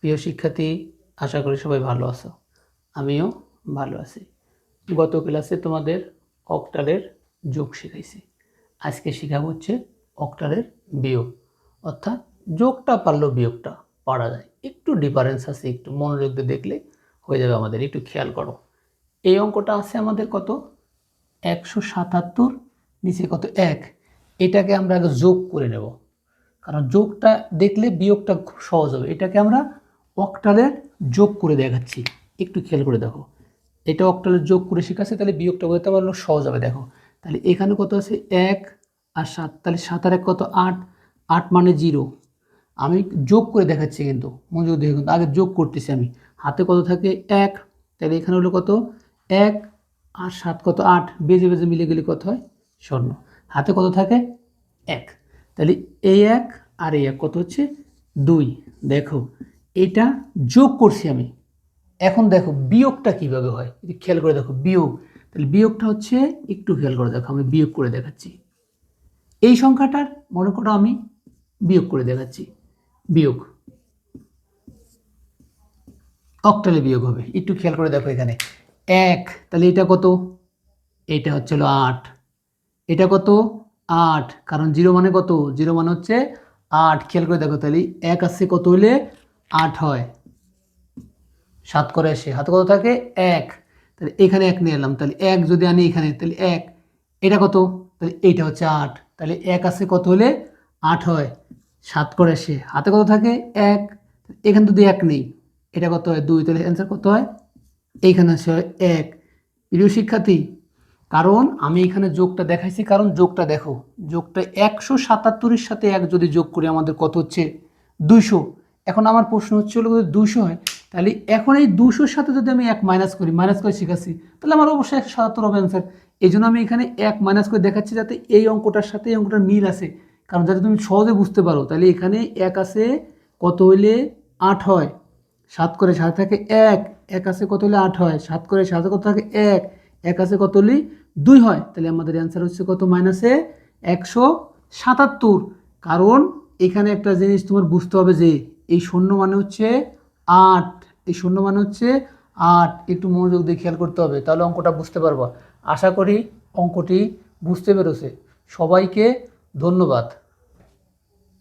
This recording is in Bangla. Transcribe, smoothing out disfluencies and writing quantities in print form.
প্রিয় শিক্ষার্থী, আশা করি সবাই ভালো আছো। আমিও ভালো আছি। গত ক্লাসে তোমাদের অক্টালের যোগ শিখাইছি। আজকে শেখাবো হচ্ছে অক্টালের বিয়োগ, অর্থাৎ যোগটা পারলেও বিয়োগটা পারা যায়। একটু ডিফারেন্স আছে, একটু মনোযোগ দিয়ে দেখলে হয়ে যাবে আমাদের। একটু খেয়াল করো, এই অঙ্কটা আছে আমাদের কত 177, নিচে কত 1। এটাকে আমরা আগে যোগ করে নেব, কারণ যোগটা দেখলে বিয়োগটা খুব সহজ হবে। এটাকে আমরা অক্টালের যোগ করে দেখাচ্ছি, একটু খেয়াল করে দেখো। এটা অক্টালের যোগ করে শিখাচ্ছে, তাহলে বিয়োগটা করতে পারলে সহজ হবে। দেখো তাহলে এখানে কত আছে 1 আর 7, তাহলে 7 আর 1 কত 8, 8 মানে 0। আমি যোগ করে দেখাচ্ছি, কিন্তু মনোযোগ দিয়ে কিন্তু আগে যোগ করতেছি আমি। হাতে কত থাকে 1, তাহলে এখানে হলো কত 1 আর 7 কত 8, বেজে বেজে মিলে গেলে কত হয় 0। হাতে কত থাকে 1, তাহলে এই 1 আর এই 1 কত হচ্ছে 2। দেখো এটা যোগ করছি আমি। এখন দেখো বিয়োগটা কিভাবে হয়, খেয়াল করে দেখো বিয়োগ। তাহলে বিয়োগটা হচ্ছে, একটু খেয়াল করে দেখো, আমি বিয়োগ করে দেখাচ্ছি। এই সংখ্যাটার মনে করো আমি বিয়োগ করে দেখাচ্ছি। বিয়োগ অক্টালে বিয়োগ হবে, একটু খেয়াল করে দেখো। এখানে 1, তাহলে এটা কত, এটা হচ্ছে 8, এটা কত 8, কারণ 0 মানে কত, 0 মানে হচ্ছে 8। খেয়াল করে দেখো, তাহলে 1 আসছে কত হলে 8 হয়। 7 করে আসে, হাতে কত থাকে 1, তাহলে এখানে 1 নিয়ে এলাম। তাহলে 1 যদি আনি এখানে, তাহলে 1, এটা কত, তাহলে এইটা হচ্ছে 8। তাহলে 1 আসছে কত হলে 8 হয়। 7 করে আসে, হাতে কত থাকে 1, এখানে যদি 1 নেই, এটা কত হয় 2, তাহলে অ্যান্সার কত হয়, এইখানে আসে 1। প্রিয় শিক্ষার্থী, কারণ আমি এখানে যোগটা দেখাইছি, কারণ যোগটা দেখো, যোগটা 177-এর সাথে 1 যদি যোগ করি আমাদের কত হচ্ছে 200। এখন আমার প্রশ্ন হচ্ছে হলো যদি 200 হয়, তাহলে এখন এই 200-র সাথে যদি আমি 1 মাইনাস করি, মাইনাস করে শিখাচ্ছি, তাহলে আমার অবশ্যই 177 হবে অ্যান্সার। এই জন্য আমি এখানে 1 মাইনাস করে দেখাচ্ছি, যাতে এই অঙ্কটার সাথে এই অঙ্কটার মিল আছে, কারণ যাতে তুমি সহজে বুঝতে পারো। তাহলে এখানে 1 আছে কত হইলে 8 হয়, 7 করে 7 থাকে 1, 1 আছে কত হলে 8 হয়, 7 করে 7 কত থাকে 1, 1 আছে কত হলে 2 হয়। তাহলে আমাদের অ্যান্সার হচ্ছে কত, মাইনাসে 177। কারণ এখানে একটা জিনিস তোমার বুঝতে হবে যে এই শূন্য মানে হচ্ছে 8, এই শূন্য মানে হচ্ছে 8। একটু মনোযোগ দিয়ে খেয়াল করতে হবে, তাহলে অঙ্কটা বুঝতে পারবা। আশা করি অঙ্কটি বুঝতে পেরেছে। সবাইকে ধন্যবাদ।